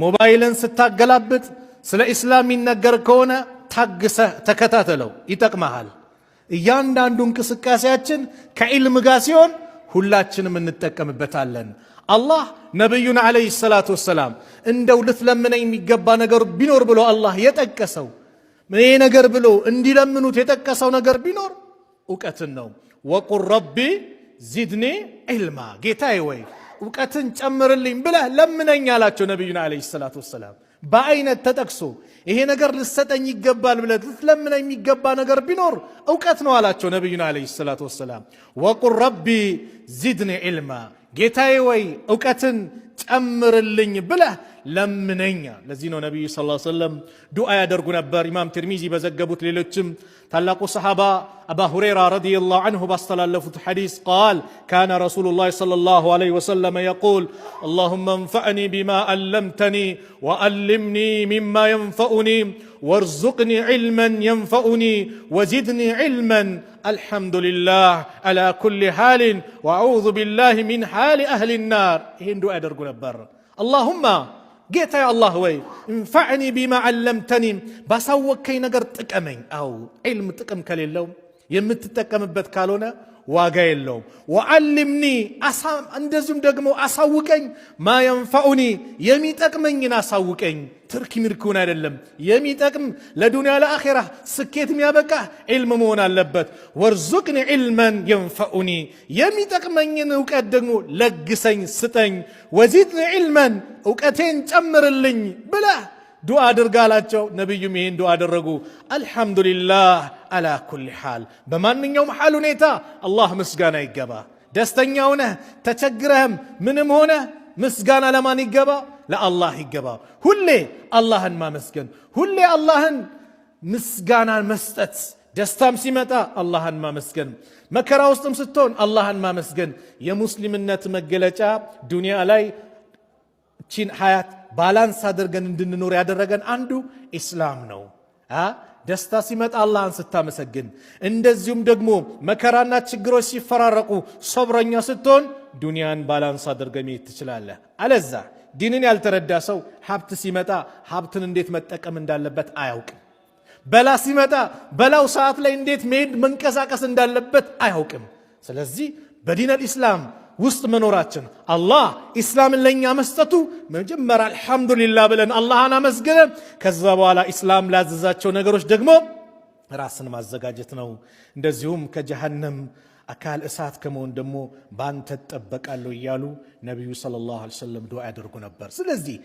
ሞባይልን ስታገላብጥ ስለ እስላም ይነገር ከሆነ ታግሰህ ተከታተለው ይጠቅማል። እያንዳንዱ እንቅስቃሴያችን ከዕልም ጋር ሲሆን ሁላችንም እንጠቀምበታለን። አላህ ነብዩን አለይሂ ሰላቱ ወሰላም እንደው ልትለምነኝ የሚገባ ነገር ቢኖር ብሎ አላህ የጠቀሰው ምን ነገር ብሎ እንዲለምኑት የጠቀሰው ነገር ቢኖር ዕውቀትን ነው። ወቁል ረቢ ዚድኒ ዒልማ፣ ጌታዬ ወይ ዕውቀትን ጨምርልኝ ብለህ ለምነኝ አላቸው ነብዩን አለይሂ ሰላቱ ወሰላም። በአይነት ተጠቅሶ ይሄ ነገር ልሰጠኝ ይገባል ብለህ ልትለምነኝ የሚገባ ነገር ቢኖር ዕውቀት ነው አላቸው ነብዩን አለይሂ ሰላቱ ወሰላም። ወቁል ረቢ ዚድኒ ዒልማ፣ ጌታዬ ወይ ዕውቀትን ጨምርልኝ ብለህ ለምነኛ። ለዚህ ነው ነብዩ ሰለላሁ ዐለይሂ ወሰለም ዱዓ ያደርጉ ነበር። ኢማም ትርሚዚ በዘገቡት ሌሎችም ታላቁ ሰሃባ አባ ሁረይራ ረዲየላሁ ዐንሁ ባስተላለፉት ሐዲስ ቃል ካነ ረሱሉላህ ሰለላሁ ዐለይሂ ወሰለም የቁል اللهم انفعني بما علمتني وعلمني مما ينفعني وارزقني علما ينفعني وزدني علما الحمد لله على كل حال واعوذ بالله من حال اهل النار. ይሄን ዱዓ ያደርጉ ነበር። اللهم ጌታ አላህ ወይ እንፈዕኒ ቢማ ዓለምተኒ፣ ባሳወከኝ ነገር ጥቀመኝ። አው ዒልም ጥቅም ከሌለው የምትጠቀምበት ካልሆነ ዋጋ የለውም። ወዓልምኒ፣ እንደዚሁም ደግሞ አሳውቀኝ፣ ማ የንፈዑኒ፣ የሚጠቅመኝን አሳውቀኝ። ትርኪ ምርኩን አይደለም፣ የሚጠቅም ለዱንያ ለአኺራ ስኬት የሚያበቃ ዒልም መሆን አለበት። ወርዙቅኒ ዒልመን የንፈዑኒ፣ የሚጠቅመኝን ዕውቀት ደግሞ ለግሰኝ ስጠኝ። ወዚድኒ ዒልመን፣ ዕውቀቴን ጨምርልኝ ብለህ ዱዓ አድርጋላቸው። ነብዩም ይሄን ዱዓ አደረጉ። አልሐምዱሊላህ አላ ኩሊ ሓል፣ በማንኛውም ሓል ሁኔታ አላህ ምስጋና ይገባ። ደስተኛ ሆነህ ተቸግረህም ምንም ሆነ ምስጋና ለማን ይገባ? ለአላህ ይገባ። ሁሌ አላህን ማመስገን፣ ሁሌ አላህን ምስጋናን መስጠት። ደስታም ሲመጣ አላህን ማመስገን፣ መከራ ውስጥም ስትሆን አላህን ማመስገን የሙስሊምነት መገለጫ። ዱንያ ላይ ቺን ሐያት ባላንስ አድርገን እንድንኖር ያደረገን አንዱ ኢስላም ነው። ደስታ ሲመጣ አላህን ስታመሰግን፣ እንደዚሁም ደግሞ መከራና ችግሮች ሲፈራረቁ ሶብረኛ ስትሆን ዱንያን ባላንስ አድርገህ መሄድ ትችላለህ። አለዛ ዲንን ያልተረዳ ሰው ሀብት ሲመጣ ሀብትን እንዴት መጠቀም እንዳለበት አያውቅም። በላ ሲመጣ በላው ሰዓት ላይ እንዴት መሄድ መንቀሳቀስ እንዳለበት አያውቅም። ስለዚህ በዲን አልኢስላም ውስጥ መኖራችን አላህ ኢስላምን ለኛ መስጠቱ መጀመሪያ አልሐምዱሊላህ ብለን አላህን አመስግነን ከዛ በኋላ ኢስላም ላዘዛቸው ነገሮች ደግሞ ራስን ማዘጋጀት ነው። እንደዚሁም ከጀሃነም አካል እሳት ከመሆን ደግሞ ባንተ ተጠበቃለሁ እያሉ ነብዩ ሰለላሁ ዐለይሂ ወሰለም ዱዓ ያደርጉ ነበር። ስለዚህ